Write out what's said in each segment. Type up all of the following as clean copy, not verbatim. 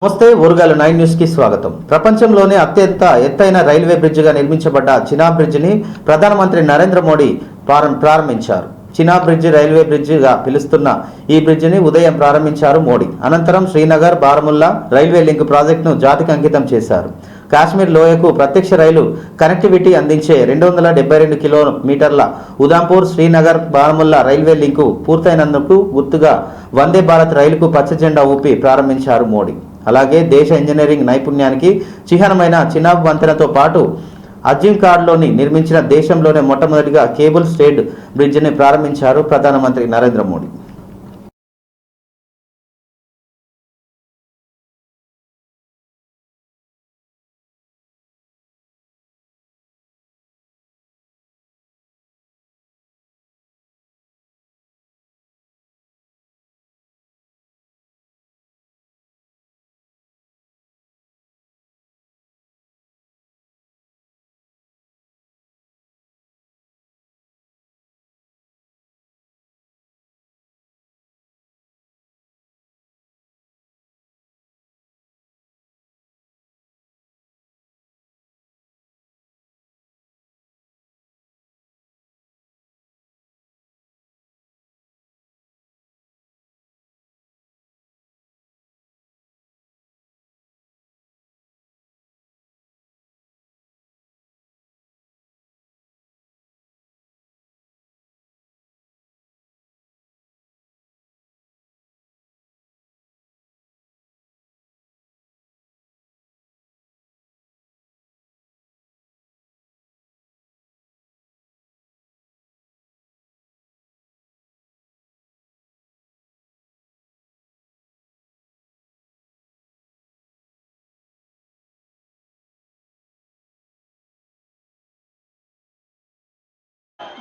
నమస్తే ఓరుగాలు 9 న్యూస్ కి స్వాగతం. ప్రపంచంలోనే అత్యంత ఎత్తైన రైల్వే బ్రిడ్జిగా నిర్మించబడ్డ చినాబ్ బ్రిడ్జిని ప్రధానమంత్రి నరేంద్ర మోడీ ప్రారంభించారు. చినాబ్ బ్రిడ్జి రైల్వే బ్రిడ్జిగా పిలుస్తున్న ఈ బ్రిడ్జిని ఉదయం ప్రారంభించారు మోడీ. అనంతరం శ్రీనగర్ బారాముల్లా రైల్వే లింక్ ప్రాజెక్టును జాతికి అంకితం చేశారు. కాశ్మీర్ లోయకు ప్రత్యక్ష రైలు కనెక్టివిటీ అందించే 272 కిలోమీటర్ల ఉదంపూర్ శ్రీనగర్ బారాముల్లా రైల్వే లింకు పూర్తయినందుకు గుర్తుగా వందే భారత్ రైలుకు పచ్చజెండా ఊపి ప్రారంభించారు మోడీ. అలాగే దేశ ఇంజనీరింగ్ నైపుణ్యానికి చిహ్నమైన చినాబ్ వంతెనతో పాటు అజింకాడ్లోని నిర్మించిన దేశంలోనే మొట్టమొదటిగా కేబుల్ స్టేడ్ బ్రిడ్జిని ప్రారంభించారు ప్రధానమంత్రి నరేంద్ర మోడీ.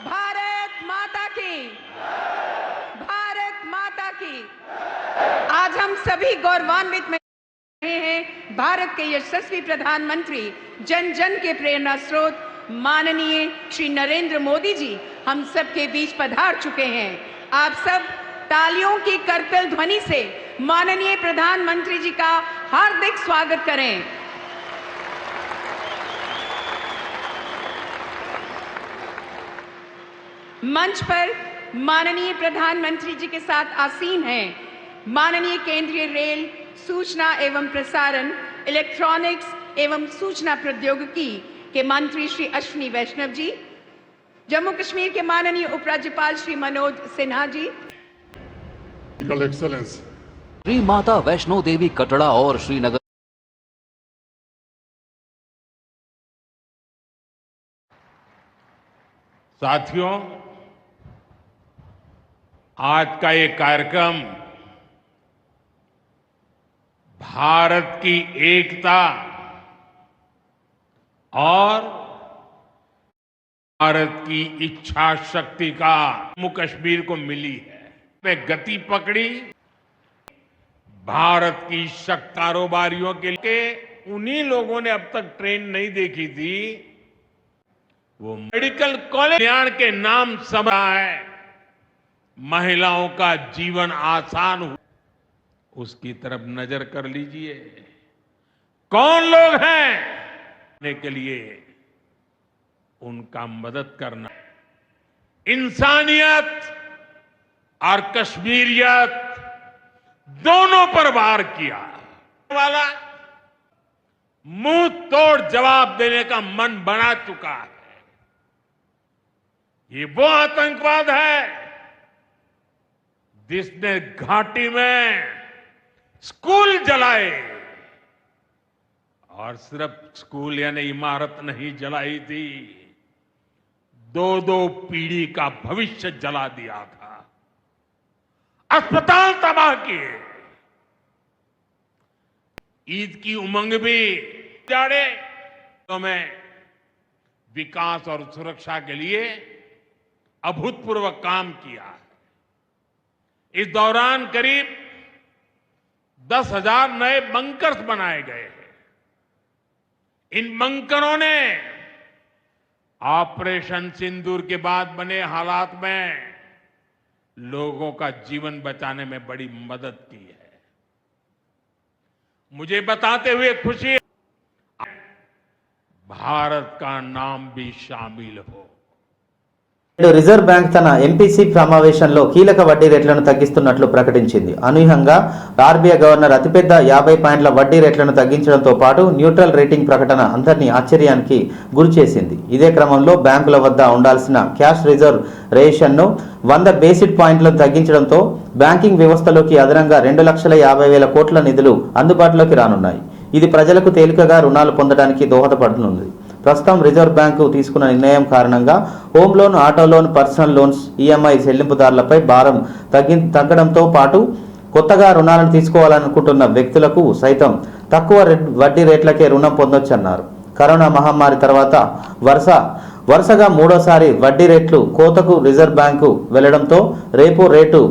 भारत माता की, भारत माता की। आज हम सभी गौरवान्वित में हैं भारत के यशस्वी प्रधानमंत्री, जन जन के प्रेरणा स्रोत माननीय श्री नरेंद्र मोदी जी हम सबके बीच पधार चुके हैं। आप सब तालियों की करतल ध्वनि से माननीय प्रधानमंत्री जी का हार्दिक स्वागत करें। मंच पर माननीय प्रधानमंत्री जी के साथ आसीन हैं माननीय केंद्रीय रेल, सूचना एवं प्रसारण, इलेक्ट्रॉनिक्स एवं सूचना प्रौद्योगिकी के मंत्री श्री अश्विनी वैष्णव जी, जम्मू कश्मीर के माननीय उपराज्यपाल श्री मनोज सिन्हा जी, एक्सेलेंस श्री माता वैष्णो देवी कटड़ा और श्रीनगर। साथियों, आज का ये कार्यक्रम भारत की एकता और भारत की इच्छा शक्ति का जम्मू कश्मीर को मिली है। पे गति पकड़ी भारत की शक्ति। कारोबारियों के लिए उन्हीं लोगों ने अब तक ट्रेन नहीं देखी थी, वो मेडिकल कॉलेज कल्याण के नाम समा है, महिलाओं का जीवन आसान हो, उसकी तरफ नजर कर लीजिए। कौन लोग हैं के लिए उनका मदद करना, इंसानियत और कश्मीरियत दोनों पर वार किया वाला मुंह तोड़ जवाब देने का मन बना चुका है। ये वो आतंकवाद है जिसने घाटी में स्कूल जलाए, और सिर्फ स्कूल यानी इमारत नहीं जलाई थी, दो पीढ़ी का भविष्य जला दिया था, अस्पताल तबाह किए। ईद की उमंग भी जाड़े तो में विकास और सुरक्षा के लिए अभूतपूर्व काम किया है। इस दौरान करीब 10,000 नए बंकर्स बनाए गए हैं। इन बंकरों ने ऑपरेशन सिंदूर के बाद बने हालात में लोगों का जीवन बचाने में बड़ी मदद की है। मुझे बताते हुए खुशी है, भारत का नाम भी शामिल हो। నేడు రిజర్వ్ బ్యాంక్ తన ఎంపీసీ సమావేశంలో కీలక వడ్డీ రేట్లను తగ్గిస్తున్నట్లు ప్రకటించింది. అనూహ్యంగా ఆర్బీఐ గవర్నర్ అతిపెద్ద 50 పాయింట్ల వడ్డీ రేట్లను తగ్గించడంతో పాటు న్యూట్రల్ రేటింగ్ ప్రకటన అందరినీ ఆశ్చర్యానికి గురిచేసింది. ఇదే క్రమంలో బ్యాంకుల వద్ద ఉండాల్సిన క్యాష్ రిజర్వ్ రేషన్ను 100 బేసిక్ పాయింట్లను తగ్గించడంతో బ్యాంకింగ్ వ్యవస్థలోకి అదనంగా 2,50,000 కోట్ల నిధులు అందుబాటులోకి రానున్నాయి. ఇది ప్రజలకు తేలికగా రుణాలు పొందడానికి దోహదపడనుంది. ప్రస్తుతం రిజర్వ్ బ్యాంకు తీసుకున్న నిర్ణయం కారణంగా home loan, auto loan, personal loans, EMI చెల్లింపుదారులపై భారం తగ్గడంతో పాటు కొత్తగా రుణాలను తీసుకోవాలనుకుంటున్న వ్యక్తులకు సైతం తక్కువ వడ్డీ రేట్లకే రుణం పొందొచ్చన్నారు. కరోనా మహమ్మారి తర్వాత వరుసగా మూడోసారి వడ్డీ రేట్లు కోతకు రిజర్వ్ బ్యాంకు వెళ్లడంతో రేపో రేటు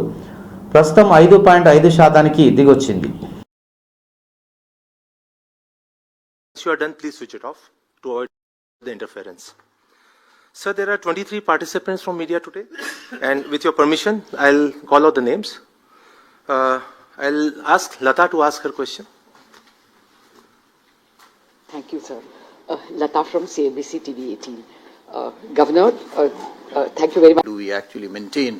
ప్రస్తుతం 5.5% దిగొచ్చింది. You are done, please switch it off to avoid the interference. Sir, there are 23 participants from media today, and with your permission, I'll call out the names. I'll ask Lata to ask her question. Thank you, sir. Lata from CNBC TV 18. Governor, thank you very much. Do we actually maintain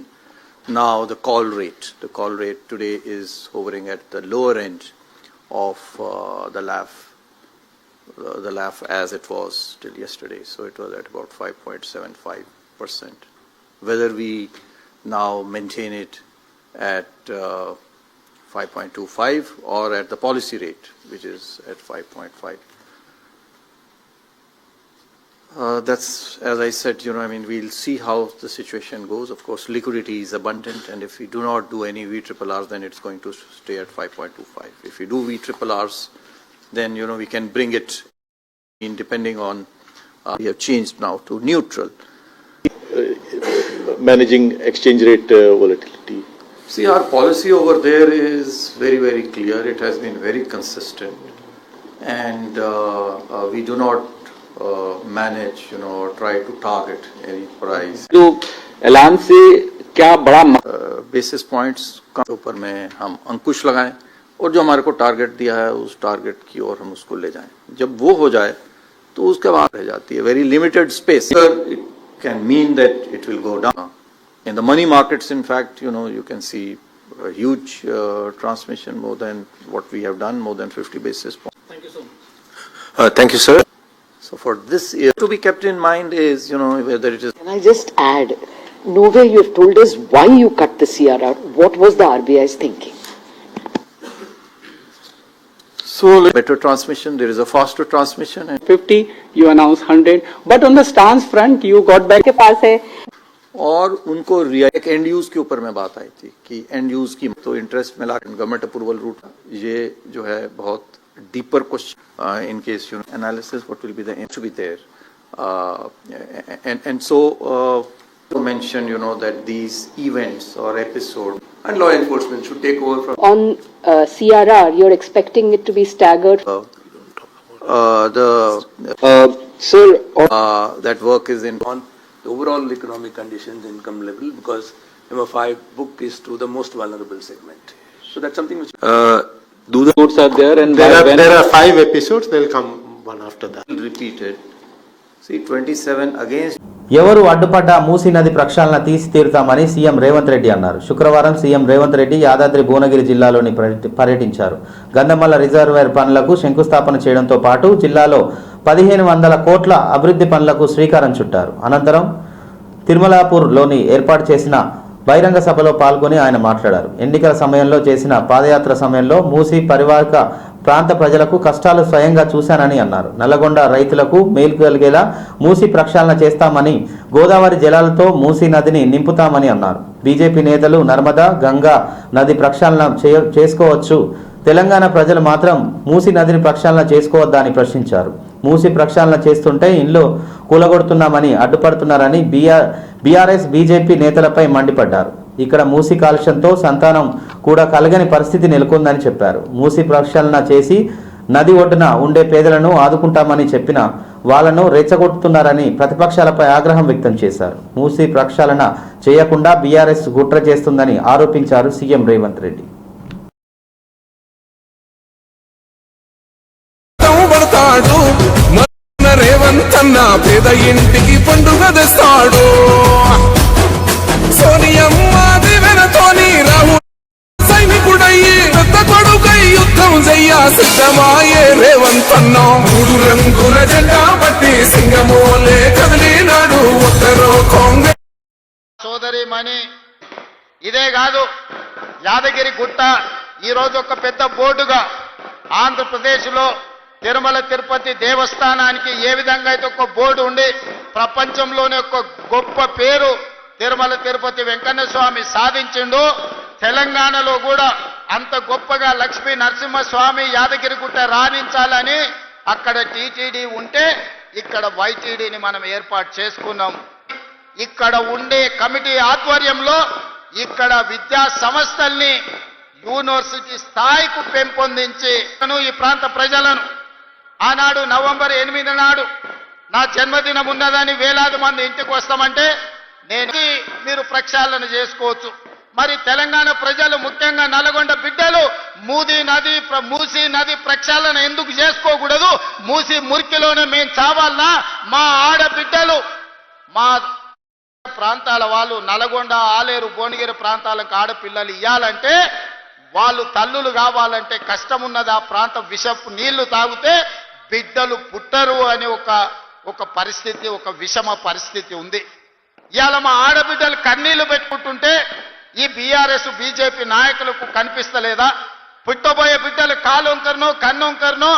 now the call rate? The call rate today is hovering at the lower end of the LAF as it was till yesterday. So it was at about 5.75%. Whether we now maintain it at 5.25 or at the policy rate, which is at 5.5. That's, as I said, we'll see how the situation goes. Of course, liquidity is abundant, and if we do not do any VRRs, then it's going to stay at 5.25. If we do VRRs, then, we can bring it in depending on, we have changed now to neutral. Managing exchange rate volatility. See, our policy over there is very, very clear. It has been very consistent, and we do not manage, or try to target any price. जो ऐलान से क्या बड़ा basis points के ऊपर में हम अंकुश लगाएं और जो हमारे को टारगेट दिया है उस टारगेट की ओर हम उसको ले जाएं. जब वो हो जाए तो उसके बाद रह जाती है very limited space. It can mean that it will go down. In the money markets, in fact, you can see a huge transmission, more than what we have done, more than 50 basis points. Thank you so much. Thank you, sir. So for this year, to be kept in mind is, whether it is. Can I just add, nowhere you have told us why you cut the CRR. What was the RBI's thinking? So better transmission, there is a faster transmission. 50, you announced 100, but on the stance front, you got back. के पास है. और उनको एक and use के ऊपर में बात आई थी कि एंड यूज की तो इंटरेस्ट मिला गवर्नमेंट अप्रूवल रूट, ये जो है बहुत deeper question in case analysis what will be the aim to be there, and so to mention that these events or episodes And law enforcement should take over from. On CRR, you're expecting it to be staggered. Sir, that work is in on the overall economic conditions, income level, because number 5 book is to the most vulnerable segment. So that's something which Do the notes are there, and there are 5 episodes. They'll come one after that. repeated. See, 27 against. ఎవరు అడ్డుపడ్డా మూసీ నది ప్రక్షాళన తీసి తీరుతామని CM Revanth Reddy అన్నారు. శుక్రవారం CM Revanth Reddy Yadadri Bhuvanagiri జిల్లాలోని పర్యటించారు. Gandhamalla reservoir పనులకు శంకుస్థాపన చేయడంతో పాటు జిల్లాలో 1,500 కోట్ల అభివృద్ధి పనులకు శ్రీకారం చుట్టారు. అనంతరం తిరుమలాపూర్లోని ఏర్పాటు చేసిన బహిరంగ సభలో పాల్గొని ఆయన మాట్లాడారు. ఎన్నికల సమయంలో చేసిన పాదయాత్ర సమయంలో మూసీ పరివాహక ప్రాంత ప్రజలకు కష్టాలు స్వయంగా చూశానని అన్నారు. నల్లగొండ రైతులకు మేలు కలిగేలా మూసీ ప్రక్షాళన చేస్తామని, గోదావరి జలాలతో మూసీ నదిని నింపుతామని అన్నారు. బీజేపీ నేతలు నర్మదా, గంగా నది ప్రక్షాళన చేసుకోవచ్చు, తెలంగాణ ప్రజలు మాత్రం మూసీ నదిని ప్రక్షాళన చేసుకోవద్దా అని ప్రశ్నించారు. మూసీ ప్రక్షాళన చేస్తుంటే ఇంట్లో కూలగొడుతున్నామని అడ్డుపడుతున్నారని బీఆర్ఎస్ బీజేపీ నేతలపై మండిపడ్డారు. ఇక్కడ మూసీ కాలుష్యంతో సంతానం కూడా కలగని పరిస్థితి నెలకొందని చెప్పారు. మూసీ ప్రక్షాళన చేసి నది ఒడ్డున ఉండే పేదలను ఆదుకుంటామని చెప్పిన వాళ్లను రెచ్చగొడుతున్నారని ప్రతిపక్షాలపై ఆగ్రహం వ్యక్తం చేశారు. మూసీ ప్రక్షాళన చేయకుండా బీఆర్ఎస్ కుట్ర చేస్తుందని ఆరోపించారు సీఎం రేవంత్ రెడ్డి. కన్నా పేద ఇంటికి పండుగ తెస్తాడు. సోనియమ్మ దివెనతోని రాహుల్ సైనికుడయ్యి పెద్ద కొడుకై యుద్ధం చెయ్య సిద్ధమాయే రేవంత్ అన్న. 3 రంగుల జెండా బట్టి సింగమోలే కదిలినాడు ఉత్తరో కాంగ్రెస్. సోదరి మణి ఇదే కాదు, యాదగిరి గుట్ట ఈరోజు ఒక పెద్ద బోర్డుగా ఆంధ్రప్రదేశ్లో తిరుమల తిరుపతి దేవస్థానానికి ఏ విధంగా అయితే ఒక బోర్డు ఉండి ప్రపంచంలోనే ఒక గొప్ప పేరు తిరుమల తిరుపతి వెంకన్న స్వామి సాధించిండు, తెలంగాణలో కూడా అంత గొప్పగా లక్ష్మీ నరసింహస్వామి యాదగిరిగుట్ట రాణించాలని అక్కడ టీటీడీ ఉంటే ఇక్కడ వైటీడీని మనం ఏర్పాటు చేసుకున్నాం. ఇక్కడ ఉండే కమిటీ ఆధ్వర్యంలో ఇక్కడ విద్యా సంస్థల్ని యూనివర్సిటీ స్థాయికి పెంపొందించి ఈ ప్రాంత ప్రజలను ఆనాడు నవంబర్ 8 నాడు నా జన్మదినం ఉన్నదని వేలాది మంది ఇంటికి వస్తామంటే మీరు ప్రక్షాళన చేసుకోవచ్చు. మరి తెలంగాణ ప్రజలు ముఖ్యంగా నల్గొండ బిడ్డలు మూసీ నది ప్రక్షాళన ఎందుకు చేసుకోకూడదు? మూసీ మురికిలోనే మేము చావాలన్నా? మా ఆడబిడ్డలు మా ప్రాంతాల వాళ్ళు నల్గొండ ఆలేరు భువనగిరి ప్రాంతాలకు ఆడపిల్లలు ఇవ్వాలంటే వాళ్ళు తల్లులు కావాలంటే కష్టం ఉన్నది. ఆ ప్రాంతం విషపు నీళ్లు తాగితే బిడ్డలు పుట్టరు అనే ఒక పరిస్థితి, ఒక విషమ పరిస్థితి ఉంది. ఇవాళ మా ఆడబిడ్డలు కన్నీళ్లు పెట్టుకుంటుంటే ఈ బీఆర్ఎస్ బీజేపీ నాయకులకు కనిపిస్తలేదా? పుట్టబోయే బిడ్డలు కాలొంకరనో కన్నొంకరనో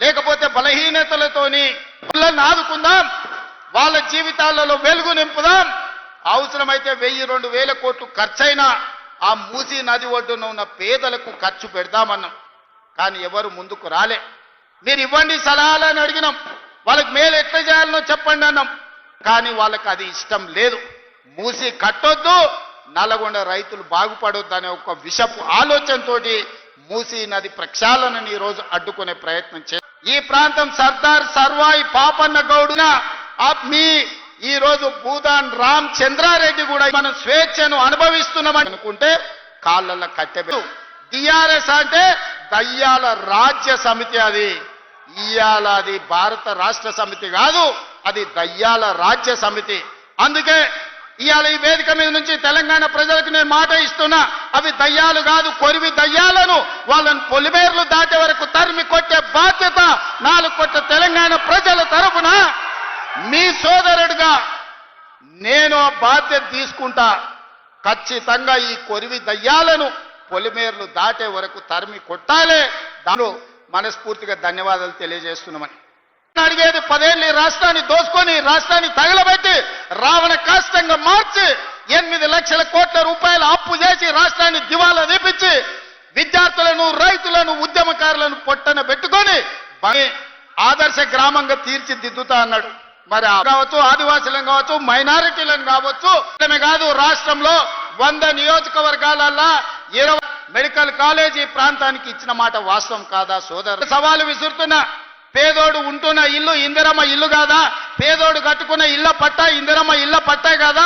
లేకపోతే బలహీనతలతోని పిల్లల్ని ఆదుకుందాం, వాళ్ళ జీవితాలలో వెలుగు నింపుదాం. అవసరమైతే 1000-2000 కోట్లు ఖర్చైనా ఆ మూసీ నది ఒడ్డున ఉన్న పేదలకు ఖర్చు పెడదామన్నాం. కానీ ఎవరు ముందుకు రాలే. మీరు ఇవ్వండి సలహాలని అడిగినాం, వాళ్ళకి మేలు ఎట్లా చేయాలనో చెప్పండి అన్నాం. కానీ వాళ్ళకి అది ఇష్టం లేదు. మూసీ కట్టొద్దు, నల్గొండ రైతులు బాగుపడొద్దు అనే ఒక విషపు ఆలోచనతో మూసీ నది ప్రక్షాళనని ఈరోజు అడ్డుకునే ప్రయత్నం చేయాలి. ఈ ప్రాంతం సర్దార్ సర్వాయి పాపన్న గౌడున మీ ఈ రోజు భూదాన్ రామ్ చంద్రారెడ్డి కూడా మనం స్వేచ్ఛను అనుభవిస్తున్నామని అనుకుంటే కాళ్ళల్లో కట్టెబెట్టు. టిఆర్ఎస్ అంటే దయ్యాల రాజ్య సమితి, అది ఇయాల అది భారత రాష్ట్ర సమితి కాదు, అది దయ్యాల రాజ్య సమితి. అందుకే ఇవాళ ఈ వేదిక మీద నుంచి తెలంగాణ ప్రజలకు నేను మాట ఇస్తున్నా, అవి దయ్యాలు కాదు, కొరివి దయ్యాలను వాళ్ళని పొలిమేర్లు దాటే వరకు తరిమి కొట్టే బాధ్యత 4 కోట్ల తెలంగాణ ప్రజల తరపున మీ సోదరుడిగా నేను ఆ బాధ్యత తీసుకుంటా. ఖచ్చితంగా ఈ కొరివి దయ్యాలను పొలిమేర్లు దాటే వరకు తరిమి కొట్టాలి. దానిలో మనస్ఫూర్తిగా ధన్యవాదాలు తెలియజేస్తున్నామని అడిగేది. 10 ఏళ్ళు ఈ రాష్ట్రాన్ని దోసుకొని రాష్ట్రాన్ని తగలబెట్టి రావణ కాష్టంగా మార్చి 8 లక్షల కోట్ల రూపాయల అప్పు చేసి రాష్ట్రాన్ని దివాలా తీపించి విద్యార్థులను రైతులను ఉద్యమకారులను పొట్టన పెట్టుకొని ఆదర్శ గ్రామంగా తీర్చిదిద్దుతా అన్నాడు. మరి కావచ్చు, ఆదివాసులను కావచ్చు, మైనారిటీలను కావచ్చు, కాదు రాష్ట్రంలో 100 నియోజకవర్గాలల్లో 20 మెడికల్ కాలేజీ ప్రాంతానికి ఇచ్చిన మాట వాస్తవం కాదా సోదరు? సవాలు విసురుతున్నా. పేదోడు ఉంటున్న ఇల్లు ఇందిరమ్మ ఇల్లు కాదా? పేదోడు కట్టుకున్న ఇళ్ల పట్టా ఇందిరమ్మ ఇళ్ల పట్టా కాదా?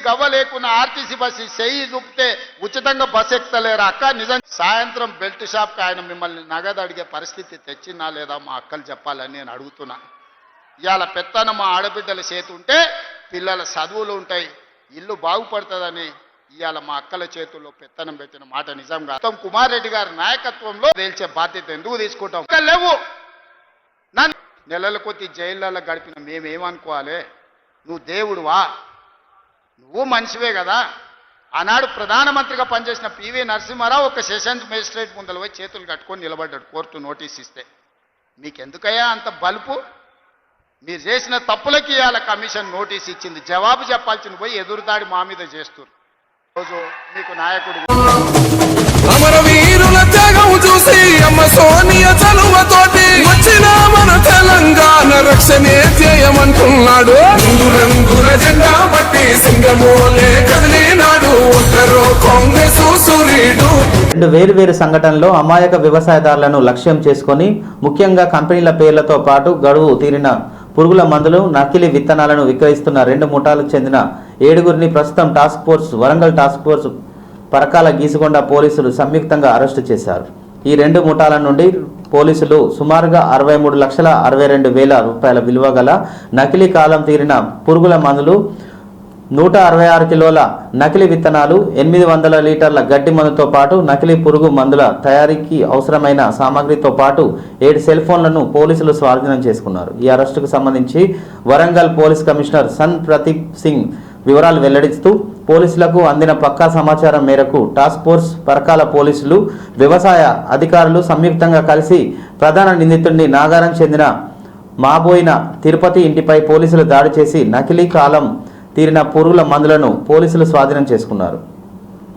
గవ్వ లేకున్న ఆర్టీసీ బస్సు చెయ్యి చూపితే ఉచితంగా బస్సు ఎక్కుతలేరు అక్క. నిజం సాయంత్రం బెల్ట్ షాప్కి ఆయన మిమ్మల్ని నగదు అడిగే పరిస్థితి తెచ్చినా లేదా మా అక్కలు చెప్పాలని నేను అడుగుతున్నా. ఇవాళ పెత్తన మా ఆడబిడ్డల చేతి ఉంటే పిల్లల చదువులు ఉంటాయి, ఇల్లు బాగుపడుతుందని ఇవాళ మా అక్కల చేతుల్లో పెత్తనం పెట్టిన మాట నిజంగా ఉత్తమ్ కుమార్ రెడ్డి గారి నాయకత్వంలో తేల్చే బాధ్యత ఎందుకు తీసుకుంటాం? లేవు నన్ను నెలల కొద్ది జైళ్ళలో గడిపిన మేమేమనుకోవాలి? నువ్వు దేవుడువా? నువ్వు మనిషివే కదా. ఆనాడు ప్రధానమంత్రిగా పనిచేసిన పివి నరసింహారావు ఒక సెషన్స్ మేజిస్ట్రేట్ ముందర పోయి చేతులు కట్టుకొని నిలబడ్డాడు కోర్టు నోటీస్ ఇస్తే. మీకెందుకయ్యా అంత బలుపు? మీరు చేసిన తప్పులకి ఇవాళ కమిషన్ నోటీస్ ఇచ్చింది, జవాబు చెప్పాల్సింది పోయి ఎదురుదాడి మా మీద చేస్తారు. రోజు మీకు నాయకుడు అమరవీరుల త్యాగం చూసి అమ్మ సోనియ చలువతోటి వచ్చిన మన తెలంగాణ రక్షణే చేయమంటున్నాడు. 3 రంగుల జెండా బట్టి సింగమోలే కదిలినాడు ఉత్తరో కాంగ్రెస్ సూర్యుడు. 2 వేరు సంఘటనలో అమాయక వ్యవసాయదారులను లక్ష్యం చేసుకొని ముఖ్యంగా కంపెనీల పేర్లతో పాటు గడువు తీరిన పురుగుల మందులు, నకిలీ విత్తనాలను విక్రయిస్తున్న 2 ముఠాలకు చెందిన 7గురిని ప్రస్తుతం వరంగల్ టాస్క్ ఫోర్స్ పరకాల గీసుకొండ పోలీసులు సంయుక్తంగా అరెస్టు చేశారు. ఈ 2 ముఠాల నుండి పోలీసులు సుమారుగా 63,62,000 రూపాయల విలువ గల నకిలీ కాలం తీరిన పురుగుల మందులు, 166 కిలోల నకిలీ విత్తనాలు, 800 లీటర్ల గడ్డి మందుతో పాటు నకిలీ పురుగు మందుల తయారీకి అవసరమైన సామాగ్రితో పాటు 7 సెల్ ఫోన్లను పోలీసులు స్వాధీనం చేసుకున్నారు. ఈ అరెస్టుకు సంబంధించి వరంగల్ పోలీస్ కమిషనర్ సన్ ప్రదీప్ సింగ్ వివరాలు వెల్లడిస్తూ, పోలీసులకు అందిన పక్కా సమాచారం మేరకు టాస్క్ ఫోర్స్, పరకాల పోలీసులు, వ్యవసాయ అధికారులు సంయుక్తంగా కలిసి ప్రధాన నిందితుడిని నాగారం చెందిన మాబోయిన తిరుపతి ఇంటిపై పోలీసులు దాడి చేసి నకిలీ కాలం తీరిన పురుగుల మందులను పోలీసులు స్వాధీనం చేసుకున్నారు.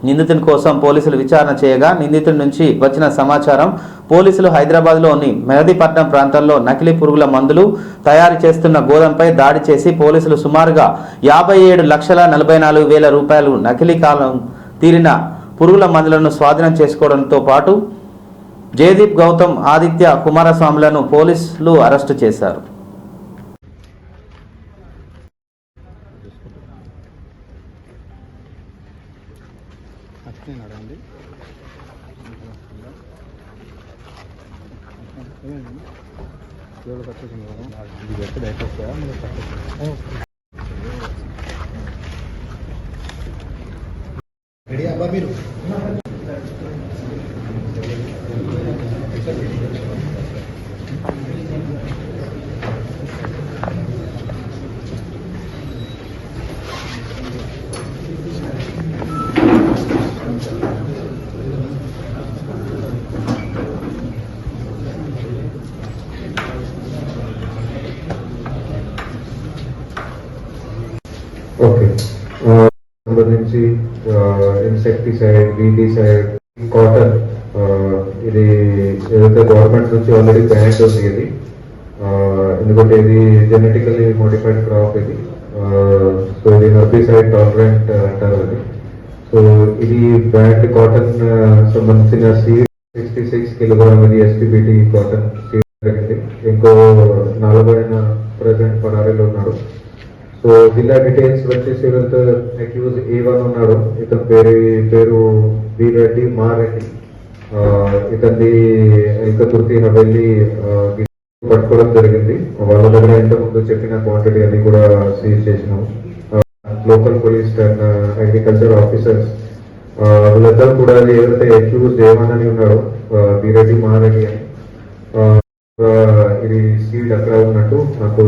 నిందితుని కోసం పోలీసులు విచారణ చేయగా నిందితుడి నుంచి వచ్చిన సమాచారం పోలీసులు హైదరాబాద్లోని మెహదీపట్నం ప్రాంతంలో నకిలీ పురుగుల మందులు తయారు చేస్తున్న గోదాంపై దాడి చేసి పోలీసులు సుమారుగా 57,44,000 రూపాయలు నకిలీ కాలం తీరిన పురుగుల మందులను స్వాధీనం చేసుకోవడంతో పాటు జయదీప్ గౌతమ్, ఆదిత్య కుమారస్వాములను పోలీసులు అరెస్టు చేశారు. ఓకే, సంబంధించి ఇన్సెక్టిసైడ్, వీడిసైడ్, కాటన్, ఇది ఏదైతే గవర్నమెంట్ నుంచి ఆల్రెడీ బ్యాన్ ఉంది ఇది, ఎందుకంటే ఇది జెనెటికల్లీ మోడిఫైడ్ క్రాప్ ఇది. సో ఇది హెర్బిసైడ్ టాలరెంట్ అంటారు అది. సో ఇది బ్యాన్ కాటన్ సంబంధించిన సీడ్ 66 కిలోగ్రామ్ ఇది ఎస్పీబీటీ కాటన్ సీడ్ జరిగింది. ఇంకో 40 ప్రజెంట్ పరారీలో ఉన్నారు. సో జిల్లా డీటెయిల్స్ వచ్చేసి అక్యూజ్ A1 ఉన్నాడు. ఇతని పేరు బి రెడ్డి, మా రెడ్డి. ఇతని ఎల్కతుర్తి హవేలీ పట్టుకోవడం జరిగింది. వాళ్ళ దగ్గర ఇంతకుముందు చెప్పిన క్వాంటిటీ అన్ని కూడా సీజ్ చేసినాము. Local police and agriculture officers వీళ్ళందరూ కూడా ఏదైతే అక్యూజ్ A1 అని ఉన్నాడో బి రెడ్డి, మా రెడ్డి అని, ఇది సీడ్ అక్కడ ఉన్నట్టు నాకు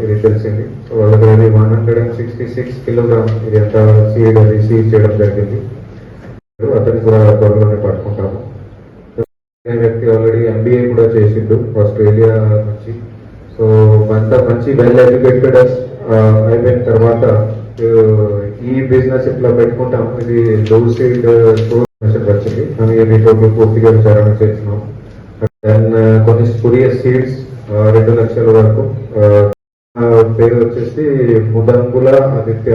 ఇది తెలిసింది. వాళ్ళ దగ్గర 166 కిలోగ్రామ్ ఇది అంత సీడ్ అది సీజ్ చేయడం జరిగింది. అతన్ని కూడా త్వరలోనే పట్టుకుంటాము. వ్యక్తి ఆల్రెడీ MBA కూడా చేసిండు ఆస్ట్రేలియా నుంచి. సో అంతా మంచి వెల్ ఎడ్యుకేటెడ్ అయిపోయిన తర్వాత ఈ బిజినెస్ ఇట్లా పెట్టుకుంటాం. ఇది లో సీడ్ వచ్చింది. కానీ ఇది పూర్తిగా విచారణ చేస్తున్నాం. దెన్ కొన్ని స్పురియస్ సీడ్స్ 2 లక్షల వరకు. పేరు వచ్చేసి ముదంగుల ఆదిత్య.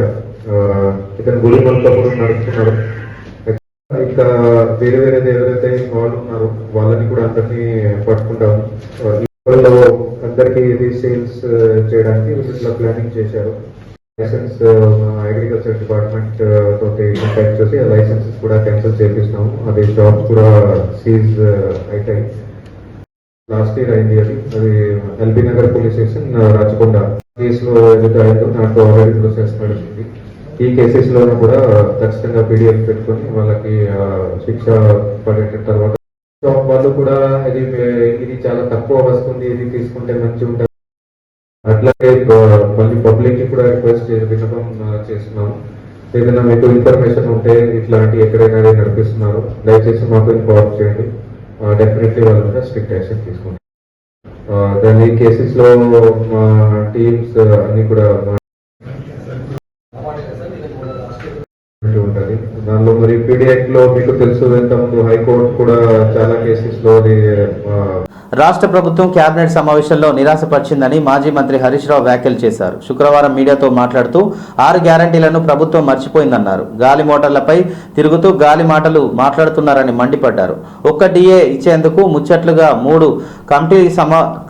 ఇతను గురిమల్కప్పుడు నడుస్తున్నాడు. ఇంకా వేరే ఎవరైతే వాళ్ళు ఉన్నారో వాళ్ళని కూడా అందరినీ పట్టుకుంటాము. వాళ్ళు అందరికీ ఇది సేల్స్ చేయడానికి ఇట్లా ప్లానింగ్ చేశారు. లైసెన్స్ అగ్రికల్చర్ డిపార్ట్మెంట్ తోటి కాంటాక్ట్ చేసి ఆ లైసెన్సెస్ కూడా క్యాన్సిల్ చేపిస్తున్నాము. అది షాప్స్ కూడా సీజ్ అవుతాయి. లాస్ట్ ఇయర్ అయింది అది LB Nagar police station Rachakonda కేసులో ఏదైతే అయిందో దాంట్లో ఆల్రెడీ ప్రొసెస్ నడుస్తుంది. ఈ కేసెస్ లో కూడా ఖచ్చితంగా PDF పెట్టుకొని వాళ్ళకి శిక్ష పడిన తర్వాత వాళ్ళు కూడా ఇది చాలా తక్కువ వస్తుంది, ఇది తీసుకుంటే మంచి ఉంటుంది అట్లాగే మళ్ళీ పబ్లిక్ కి కూడా రిక్వెస్ట్ విన్నపం చేస్తున్నాము. ఏదైనా మీకు ఇన్ఫర్మేషన్ ఉంటే ఇట్లాంటి ఎక్కడైనా నడిపిస్తున్నారు దయచేసి మాకు ఇన్ఫార్మ్ చేయండి. డెఫినెట్లీ వాళ్ళ మీద స్ట్రిక్ట్ యాక్షన్ తీసుకుంటాం. దాని కేసెస్ లో మా టీమ్స్ అన్ని కూడా ఉంటుంది. దానిలో మరి పీడియాక్ లో మీకు తెలుసు ఇంతకుముందు హైకోర్టు కూడా చాలా కేసెస్ లో రాష్ట్ర ప్రభుత్వం కేబినెట్ సమావేశంలో నిరాశపరిచిందని మాజీ మంత్రి హరీష్ రావు వ్యాఖ్యలు చేశారు. శుక్రవారం మీడియాతో మాట్లాడుతూ 6 గ్యారంటీలను ప్రభుత్వం మర్చిపోయిందన్నారు. గాలి మోటార్లపై తిరుగుతూ గాలి మాటలు మాట్లాడుతున్నారని మండిపడ్డారు. ఒక్క DA ఇచ్చేందుకు ముచ్చట్లుగా 3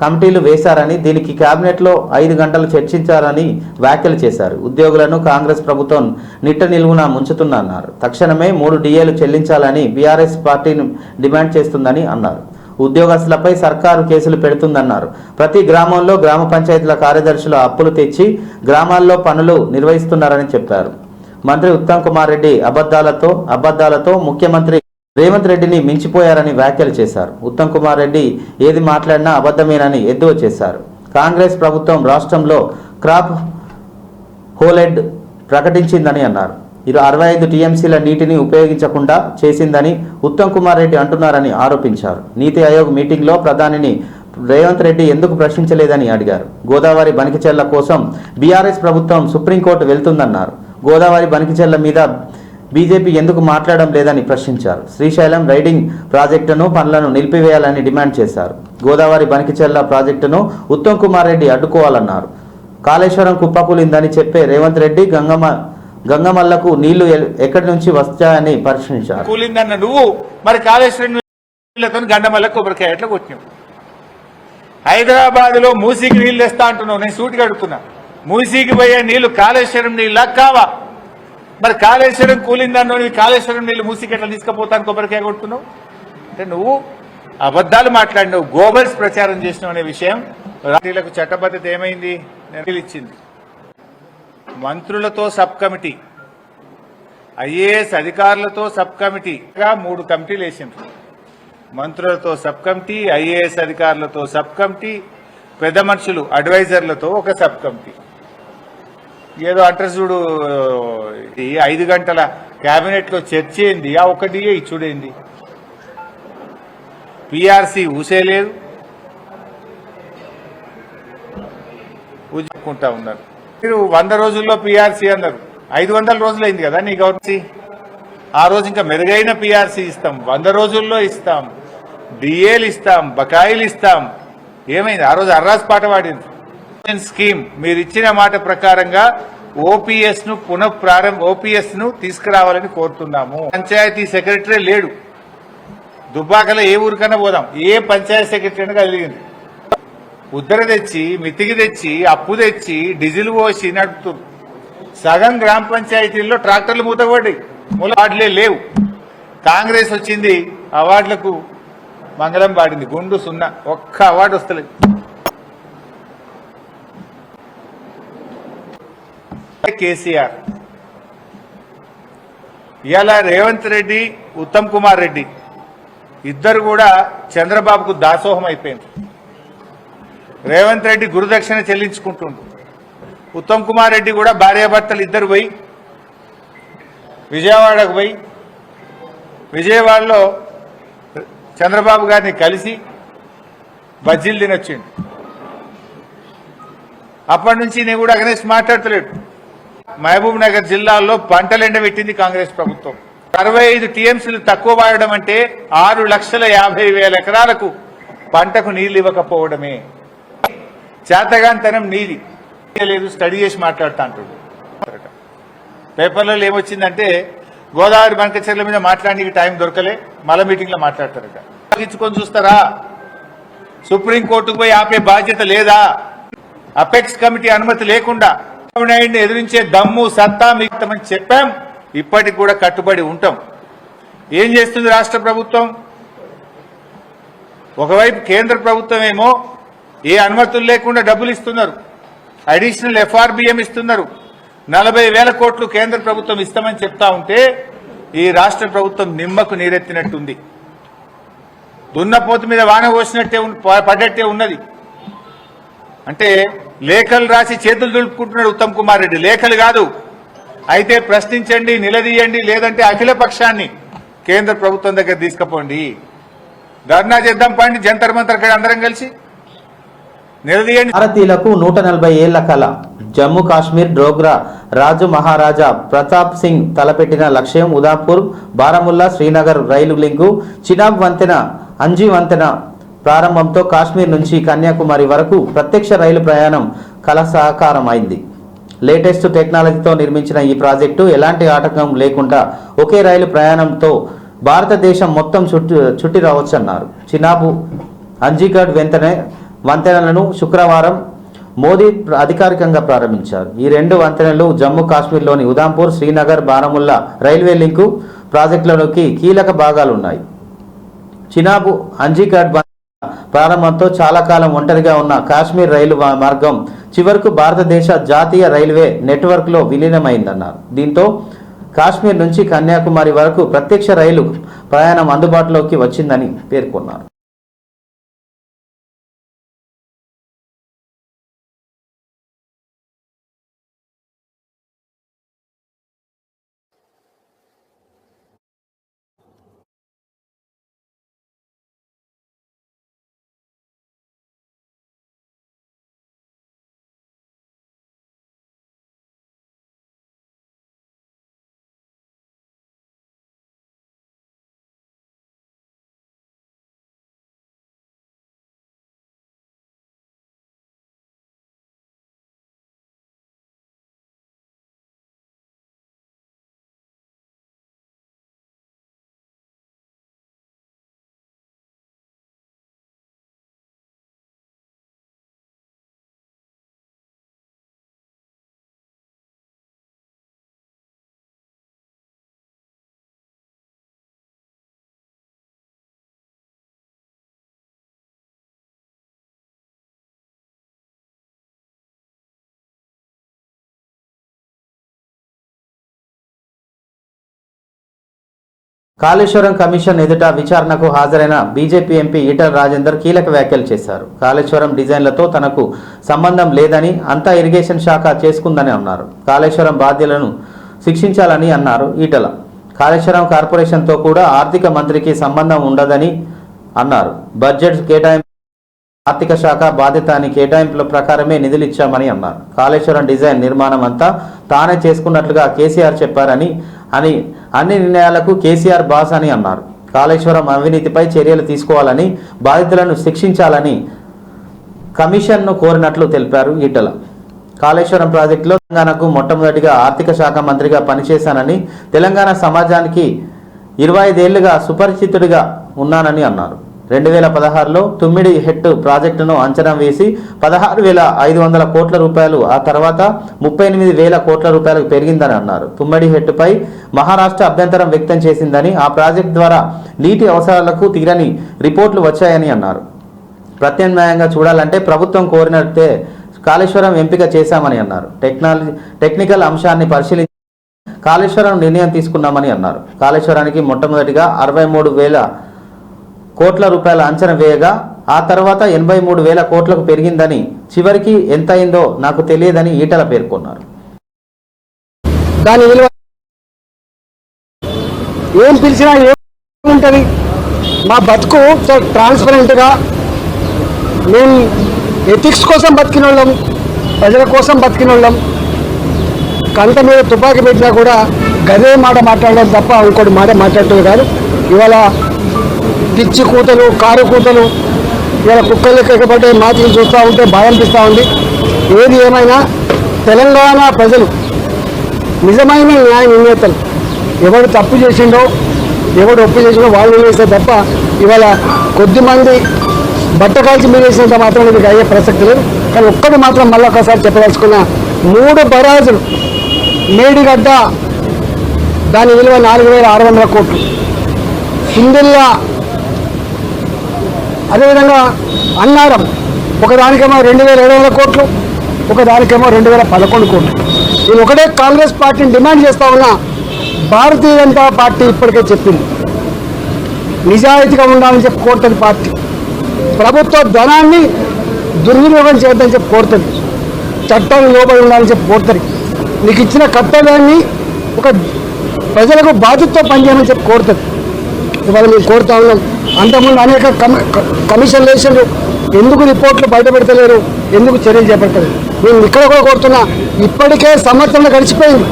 కమిటీలు వేశారని, దీనికి కేబినెట్లో 5 గంటలు చర్చించారని వ్యాఖ్యలు చేశారు. ఉద్యోగులను కాంగ్రెస్ ప్రభుత్వం నిట్ట నిలువున ముంచుతుందన్నారు. తక్షణమే 3 DAలు చెల్లించాలని BRS పార్టీని డిమాండ్ చేస్తుందని అన్నారు. ఉద్యోగస్తులపై సర్కారు కేసులు పెడుతుందన్నారు. ప్రతి గ్రామంలో గ్రామ పంచాయతీల కార్యదర్శులు అప్పులు తెచ్చి గ్రామాల్లో పనులు నిర్వహిస్తున్నారని చెప్పారు. మంత్రి ఉత్తమ్ కుమార్ రెడ్డి అబద్ధాలతో ముఖ్యమంత్రి రేవంత్ రెడ్డిని మించిపోయారని వ్యాఖ్యలు చేశారు. ఉత్తమ్ కుమార్ రెడ్డి ఏది మాట్లాడినా అబద్ధమేనని ఎద్దేవా చేశారు. కాంగ్రెస్ ప్రభుత్వం రాష్ట్రంలో క్రాప్ హోలెడ్ ప్రకటించిందని అన్నారు. 65 టీఎంసీల నీటిని ఉపయోగించకుండా చేసిందని ఉత్తమ్ కుమార్ రెడ్డి అంటున్నారని ఆరోపించారు. నీతి ఆయోగ్ మీటింగ్లో ప్రధానిని రేవంత్ రెడ్డి ఎందుకు ప్రశ్నించలేదని అడిగారు. గోదావరి బనకచెర్ల కోసం బీఆర్ఎస్ ప్రభుత్వం సుప్రీంకోర్టు వెళ్తుందన్నారు. గోదావరి బనకచెర్ల మీద బీజేపీ ఎందుకు మాట్లాడడం లేదని ప్రశ్నించారు. శ్రీశైలం రైడింగ్ ప్రాజెక్టును పనులను నిలిపివేయాలని డిమాండ్ చేశారు. గోదావరి బనకచెర్ల ప్రాజెక్టును ఉత్తమ్ కుమార్ రెడ్డి అడ్డుకోవాలన్నారు. కాళేశ్వరం కుప్పకూలిందని చెప్పే రేవంత్ రెడ్డి గంగమల్లకు నీళ్లు ఎక్కడి నుంచి వస్తాయని ప్రశ్నించారు. కూలిందన్న నువ్వు మరి కాళేశ్వరం నీళ్లతో గంగమల్ల కొబ్బరికాయ ఎట్లా కొట్టినావు? హైదరాబాద్ లో మూసీకి నీళ్లు తెస్తా అంటున్నావు. నేను సూటిగా అడుగుతున్నా, మూసీకి పోయే నీళ్లు కాళేశ్వరం నీళ్ళ కావా? మరి కాళేశ్వరం కూలిందన్నో కాళేశ్వరం నీళ్లు మూసీకి ఎట్లా తీసుకుపోతాను కొబ్బరికాయ కొడుతున్నావు? అంటే నువ్వు అబద్ధాలు మాట్లాడినావు, గోబల్స్ ప్రచారం చేసినావు అనే విషయం. రాష్ట్రీయులకు చట్టబద్ధత ఏమైంది? ఇచ్చింది. మంత్రులతో సబ్ కమిటీ, ఐఏఎస్ అధికారులతో సబ్ కమిటీగా 3 కమిటీలు వేసిండ్రు. మంత్రులతో సబ్ కమిటీ, ఐఏఎస్ అధికారులతో సబ్ కమిటీ, పెద్ద మనుషులు అడ్వైజర్లతో ఒక సబ్ కమిటీ. ఏదో అంటారు చూడు, 5 గంటల కేబినెట్ లో చర్చ ఏంది, ఆ ఒకటి ఇచ్చుడేంది? పిఆర్సీ ఊసేలేదు, ఊజుకుంటా ఉన్నారు. మీరు 100 రోజుల్లో పిఆర్సీ అన్నారు, 500 రోజులు అయింది కదా నీ గవర్నమెంట్. ఆ రోజు ఇంకా మెరుగైన పిఆర్సీ ఇస్తాం, 100 రోజుల్లో ఇస్తాం, డిఏలు ఇస్తాం, బకాయిలు ఇస్తాం. ఏమైంది? ఆ రోజు అర్రాస్ పాట పాడింది. స్కీమ్ మీరు ఇచ్చిన మాట ప్రకారంగా ఓపీఎస్ ను తీసుకురావాలని కోరుతున్నాము. పంచాయతీ సెక్రటరీ లేడు. దుబ్బాకలో ఏ ఊరికన్నా పోదాం, ఏ పంచాయతీ సెక్రటరీ కలిగింది. ఉద్దర తెచ్చి, మితికి తెచ్చి, అప్పు తెచ్చి, డీజిల్ పోసి నడుపుతుంది. సగం గ్రామ పంచాయతీల్లో ట్రాక్టర్లు మూతపడ్డాయి, అవార్డులే లేవు. కాంగ్రెస్ వచ్చింది, అవార్డులకు మంగళం పాడింది. గుండు 0, ఒక్క అవార్డు వస్తలేదు. కేసీఆర్ ఇవాళ రేవంత్ రెడ్డి, ఉత్తమ్ కుమార్ రెడ్డి ఇద్దరు కూడా చంద్రబాబుకు దాసోహం అయిపోయింది. రేవంత్ రెడ్డి గురుదక్షిణ చెల్లించుకుంటుండు. ఉత్తమ్ కుమార్ రెడ్డి కూడా భార్యాభర్తలు ఇద్దరు పోయి విజయవాడకు పోయి విజయవాడలో చంద్రబాబు గారిని కలిసి బజ్జీలు తినొచ్చిండు. అప్పటి నుంచి నేను కూడా అగనేసి మాట్లాడతలేడు. మహబూబ్ నగర్ జిల్లాలో పంటలు ఎండబెట్టింది కాంగ్రెస్ ప్రభుత్వం. 65 టీఎంసీలు తక్కువ వాడడం అంటే 6,50,000 ఎకరాలకు పంటకు నీళ్లు ఇవ్వకపోవడమే. చేతగాంతనం నీది లేదు, స్టడీ చేసి మాట్లాడుతా అంటుండు. పేపర్లలో ఏమొచ్చిందంటే గోదావరి బనకచెర్ల మీద మాట్లాడడానికి టైం దొరకలే, మళ్ళా మీటింగ్ లో మాట్లాడతారట. ఇచ్చుకొని చూస్తారా? సుప్రీంకోర్టుకు పోయి ఆపే బాధ్యత లేదా? అపెక్స్ కమిటీ అనుమతి లేకుండా నాయుడిని ఎదిరించే దమ్ము సత్తా మిగతామని చెప్పాం. ఇప్పటికి కూడా కట్టుబడి ఉంటాం. ఏం చేస్తుంది రాష్ట్ర ప్రభుత్వం? ఒకవైపు కేంద్ర ప్రభుత్వం ఏమో ఏ అనుమతులు లేకుండా డబ్బులు ఇస్తున్నారు, అడిషనల్ ఎఫ్ఆర్బిఎం ఇస్తున్నారు. 40,000 కోట్లు కేంద్ర ప్రభుత్వం ఇస్తామని చెప్తా ఉంటే ఈ రాష్ట్ర ప్రభుత్వం నిమ్మకు నీరెత్తినట్టుంది. దున్నపోతు మీద వాన పోసినట్టే పడ్డట్టే ఉన్నది. అంటే లేఖలు రాసి చేతులు దులుపుకుంటున్నాడు ఉత్తమ్ కుమార్ రెడ్డి. లేఖలు కాదు, అయితే ప్రశ్నించండి, నిలదీయండి, లేదంటే అఖిల పక్షాన్ని కేంద్ర ప్రభుత్వం దగ్గర తీసుకుపోండి, ధర్నా చేద్దాం, పండి జంతర్ మంతర్ అక్కడ అందరం కలిసి నిలదీయండి. భారతీయులకు 140 ఏళ్ల కళ. జమ్మూ కాశ్మీర్ డోగ్రా రాజు మహారాజా ప్రతాప్ సింగ్ తలపెట్టిన లక్ష్యం ఉదాంపూర్, బారాముల్లా, శ్రీనగర్ రైలు లింకు, చినాబ్ వంతెన, అంజీ వంతెన ప్రారంభంతో కాశ్మీర్ నుంచి కన్యాకుమారి వరకు ప్రత్యక్ష రైలు ప్రయాణం కళ సహకారం అయింది. లేటెస్ట్ టెక్నాలజీతో నిర్మించిన ఈ ప్రాజెక్టు ఎలాంటి ఆటంకం లేకుండా ఒకే రైలు ప్రయాణంతో భారతదేశం మొత్తం చుట్టి రావచ్చన్నారు. చినాబు, అంజీగఢ్ వంతెనలను శుక్రవారం మోదీ అధికారికంగా ప్రారంభించారు. ఈ 2 వంతెనలు జమ్మూ కాశ్మీర్లోని ఉదాంపూర్, శ్రీనగర్, బారాముల్లా రైల్వే లింకు ప్రాజెక్టులలోకి కీలక భాగాలున్నాయి. చినాబు, అంజీగఢ్ ప్రారంభంతో చాలా కాలం ఒంటరిగా ఉన్న కాశ్మీర్ రైలు మార్గం చివరకు భారతదేశ జాతీయ రైల్వే నెట్వర్క్లో విలీనమైందన్నారు. దీంతో కాశ్మీర్ నుంచి కన్యాకుమారి వరకు ప్రత్యక్ష రైలు ప్రయాణం అందుబాటులోకి వచ్చిందని పేర్కొన్నారు. కాళేశ్వరం కమిషన్ ఎదుట విచారణకు హాజరైన బీజేపీ ఎంపీ ఈటల రాజేందర్ కీలక వ్యాఖ్యలు చేశారు. కాళేశ్వరం డిజైన్లతో తనకు సంబంధం లేదని, అంతా ఇరిగేషన్ శాఖ చేసుకుందని అన్నారు. కాళేశ్వరం బాధ్యులను శిక్షించాలని అన్నారు ఈటల. కాళేశ్వరం కార్పొరేషన్తో కూడా ఆర్థిక మంత్రికి సంబంధం ఉండదని అన్నారు. బడ్జెట్ కేటాయింపు ఆర్థిక శాఖ బాధ్యత అని కేటాయింపుల ప్రకారమే నిధులు ఇచ్చామని అన్నారు. కాళేశ్వరం డిజైన్ నిర్మాణం అంతా తానే చేసుకున్నట్లుగా కేసీఆర్ చెప్పారని అన్ని నిర్ణయాలకు కేసీఆర్ బాస్ అని అన్నారు. కాళేశ్వరం అవినీతిపై చర్యలు తీసుకోవాలని, బాధితులను శిక్షించాలని కమిషన్ను కోరినట్లు తెలిపారు ఈటల. కాళేశ్వరం ప్రాజెక్టులో తెలంగాణకు మొట్టమొదటిగా ఆర్థిక శాఖ మంత్రిగా పనిచేశానని, తెలంగాణ సమాజానికి 25 ఏళ్లుగా సుపరిచితుడిగా ఉన్నానని అన్నారు. 2016లో తుమ్మిడి హెట్టు ప్రాజెక్టును అంచనా వేసి 16,500 కోట్ల రూపాయలు, ఆ తర్వాత 38,000 కోట్ల రూపాయలకు పెరిగిందని అన్నారు. తుమ్మిడి హెట్టుపై మహారాష్ట్ర అభ్యంతరం వ్యక్తం చేసిందని, ఆ ప్రాజెక్టు ద్వారా నీటి అవసరాలకు తీరని రిపోర్టులు వచ్చాయని అన్నారు. ప్రత్యామ్నాయంగా చూడాలంటే ప్రభుత్వం కోరినట్టే కాళేశ్వరం ఎంపిక చేశామని అన్నారు. టెక్నికల్ అంశాన్ని పరిశీలించి కాళేశ్వరం నిర్ణయం తీసుకున్నామని అన్నారు. కాళేశ్వరానికి మొట్టమొదటిగా 63,000 కోట్ల రూపాయల అంచనా వేయగా, ఆ తర్వాత 83,000 కోట్లకు పెరిగిందని, చివరికి ఎంత అయిందో నాకు తెలియదని ఈటల పేర్కొన్నారు. దాని విలువ ఏం పిలిచినా ఏముంటుంది? మా బతుకు ట్రాన్స్పరెంట్గా, మేము ఎథిక్స్ కోసం బతికిన వాళ్ళం, ప్రజల కోసం బతికిన వాళ్ళం. కంట మీద తుపాకీ పెట్టినా కూడా గదే మాట మాట్లాడడం తప్ప ఇంకోటి మాట మాట్లాడుతుంది కాదు. ఇవాళ పిచ్చి కూతలు, కారు కూతలు, ఇవాళ కుక్కలు ఎక్కబట్టే మాటలు చూస్తూ ఉంటే భయం అనిపిస్తూ ఉంది. ఏది ఏమైనా తెలంగాణ ప్రజలు నిజమైన న్యాయ నిర్ణేతలు, ఎవడు తప్పు చేసిండో, ఎవడు ఒప్పు చేసిండో వాళ్ళు నిర్ణయిస్తే తప్ప ఇవాళ కొద్దిమంది బట్ట కాల్చి మీరేసినంత మాత్రం మీకు అయ్యే ప్రసక్తి లేదు. కానీ ఒక్కటి మాత్రం మళ్ళీ ఒకసారి చెప్పదలుచుకున్న, 3 బరాజులు మేడిగడ్డ దాని విలువ 4,600 కోట్లు, సింగిల్లా, అదేవిధంగా అన్నారం ఒకదానికేమో 2,700 కోట్లు, ఒకదానికేమో 2,011 కోట్లు. నేను ఒకటే కాంగ్రెస్ పార్టీని డిమాండ్ చేస్తా ఉన్నా, భారతీయ జనతా పార్టీ ఇప్పటికే చెప్పింది నిజాయితీగా ఉండాలని చెప్పి కోరుతుంది. పార్టీ ప్రభుత్వ ధనాన్ని దుర్వినియోగం చేయొద్దని చెప్పి కోరుతుంది. చట్టాన్ని లోబడి ఉండాలని చెప్పి కోరుతుంది. నీకు ఇచ్చిన కర్తవ్యాన్ని ఒక ప్రజలకు బాధ్యతతో పనిచేయమని చెప్పి కోరుతుంది. ఇవాళ మేము కోరుతా ఉన్నాం. అంతకుముందు అనేక కమిషన్లు వేసారు, ఎందుకు రిపోర్ట్లు బయటపెడతలేరు, ఎందుకు చర్యలు చేపడతలేరు? మేము ఇక్కడ కూడా కోరుతున్నా, ఇప్పటికే సంవత్సరం గడిచిపోయింది.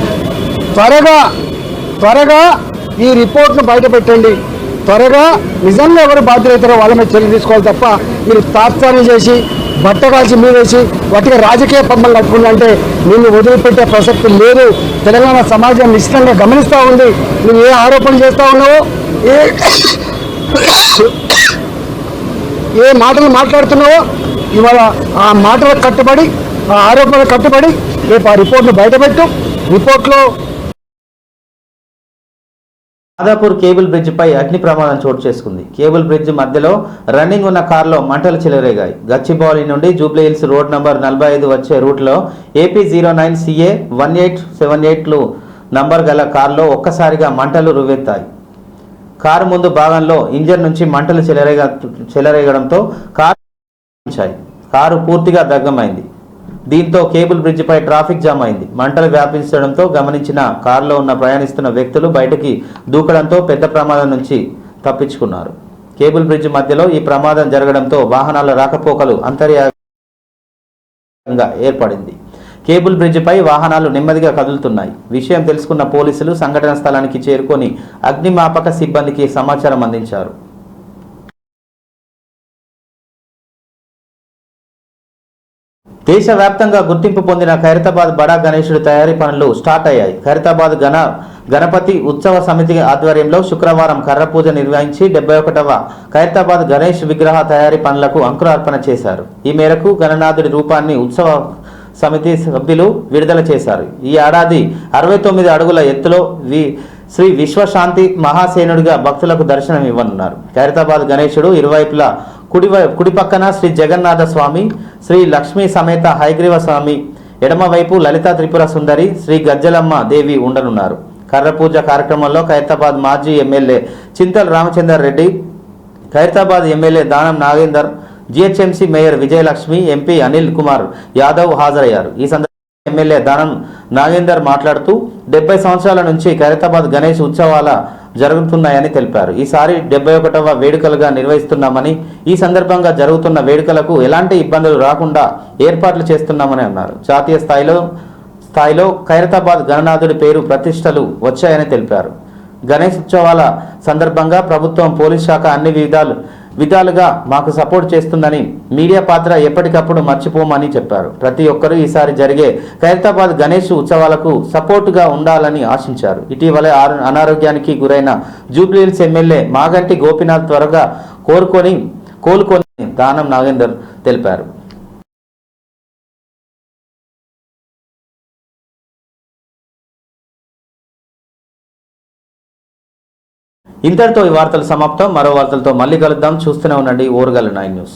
త్వరగా ఈ రిపోర్ట్ను బయటపెట్టండి. త్వరగా నిజంగా ఎవరు బాధ్యులవుతారో వాళ్ళ మీద చర్యలు తీసుకోవాలి తప్ప మీరు తాత్సారం చేసి బట్ట కాల్చి మీరేసి వాటికి రాజకీయ పమ్మలు కట్టుకుంటే నిన్ను వదిలిపెట్టే ప్రసక్తి లేదు. తెలంగాణ సమాజం నిశ్చితంగా గమనిస్తూ ఉంది. నువ్వు ఏ ఆరోపణ చేస్తూ ఉన్నావో, ఏ మాటలు మాట్లాడుతున్నావో, ఇవాళ ఆ మాటలకు కట్టుబడి, ఆ ఆరోపణలకు కట్టుబడి రేపు ఆ రిపోర్ట్ను బయటపెట్టు. రిపోర్ట్లో మాదాపూర్ కేబుల్ బ్రిడ్జిపై అగ్ని ప్రమాదం చోటు చేసుకుంది. కేబుల్ బ్రిడ్జ్ మధ్యలో రన్నింగ్ ఉన్న కారులో మంటలు చెలరేగాయి. గచ్చిబౌలి నుండి జూబ్లీహిల్స్ రోడ్ నంబర్ 45 వచ్చే రూట్లో AP09CA 1878 నంబర్ గల కారులో ఒక్కసారిగా మంటలు రువ్వెత్తాయి. కారు ముందు భాగంలో ఇంజన్ నుంచి మంటలు చెలరేగడంతో కారు పూర్తిగా దగ్ధమైంది. దీంతో కేబుల్ బ్రిడ్జిపై ట్రాఫిక్ జామ్ అయింది. మంటలు వ్యాపించడంతో గమనించిన కారులో ఉన్న ప్రయాణిస్తున్న వ్యక్తులు బయటకి దూకడంతో పెద్ద ప్రమాదం నుంచి తప్పించుకున్నారు. కేబుల్ బ్రిడ్జ్ మధ్యలో ఈ ప్రమాదం జరగడంతో వాహనాల రాకపోకలు అంతర్యాయంగా ఏర్పడింది. కేబుల్ బ్రిడ్జిపై వాహనాలు నెమ్మదిగా కదులుతున్నాయి. విషయం తెలుసుకున్న పోలీసులు సంఘటన స్థలానికి చేరుకొని అగ్నిమాపక సిబ్బందికి సమాచారం అందించారు. దేశవ్యాప్తంగా గుర్తింపు పొందిన ఖైరతాబాద్ బడా గణేశుడి తయారీ పనులు స్టార్ట్ అయ్యాయి. ఖైరతాబాద్ గణపతి ఉత్సవ సమితి ఆధ్వర్యంలో శుక్రవారం కర్ర పూజ నిర్వహించి 71వ ఖైరతాబాద్ గణేష్ విగ్రహ తయారీ పనులకు అంకురార్పణ చేశారు. ఈ మేరకు గణనాథుడి రూపాన్ని ఉత్సవ సమితి సభ్యులు విడుదల చేశారు. ఈ ఏడాది 69 అడుగుల ఎత్తులో శ్రీ విశ్వశాంతి మహాసేనుడిగా భక్తులకు దర్శనం ఇవ్వనున్నారు. ఖైరతాబాద్ గణేశుడు ఇరువైపులా కుడి పక్కన శ్రీ జగన్నాథ స్వామి, శ్రీ లక్ష్మీ సమేత హయగ్రీవ స్వామి, ఎడమవైపు లలిత త్రిపుర సుందరి, శ్రీ గజ్జలమ్మ దేవి ఉండనున్నారు. కర్ర పూజ కార్యక్రమంలో ఖైరతాబాద్ మాజీ MLA Chintal Ramachandar Reddy, Khairatabad MLA Danam Nagender, GHMC mayor Vijayalakshmi, MP Anil Kumar Yadav హాజరయ్యారు. ఈ సందర్భంగా ఎమ్మెల్యే దానం నాగేందర్ మాట్లాడుతూ 70 సంవత్సరాల నుంచి ఖైరతాబాద్ గణేష్ ఉత్సవాల జరుగుతున్నాయని తెలిపారు. ఈసారి 71వ వేడుకలుగా నిర్వహిస్తున్నామని, ఈ సందర్భంగా జరుగుతున్న వేడుకలకు ఎలాంటి ఇబ్బందులు రాకుండా ఏర్పాట్లు చేస్తున్నామని అన్నారు. జాతీయ స్థాయిలో ఖైరతాబాద్ గణనాథుడి పేరు ప్రతిష్టలు వచ్చాయని తెలిపారు. గణేష్ ఉత్సవాల సందర్భంగా ప్రభుత్వం, పోలీస్ శాఖ అన్ని విధాలుగా మాకు సపోర్ట్ చేస్తుందని, మీడియా పాత్ర ఎప్పటికప్పుడు మర్చిపోమని చెప్పారు. ప్రతి ఒక్కరూ ఈసారి జరిగే ఖైరతాబాద్ గణేష్ ఉత్సవాలకు సపోర్టుగా ఉండాలని ఆశించారు. ఇటీవలే అనారోగ్యానికి గురైన జూబ్లీహిల్స్ ఎమ్మెల్యే మాగంటి గోపీనాథ్ త్వరగా కోలుకొని దానం నాగేందర్ తెలిపారు. ఇంతటితో ఈ వార్తలు సమాప్తం. మరో వార్తలతో మళ్ళీ కలుద్దాం. చూస్తూనే ఉండండి ఓరుగల్లు 9 న్యూస్.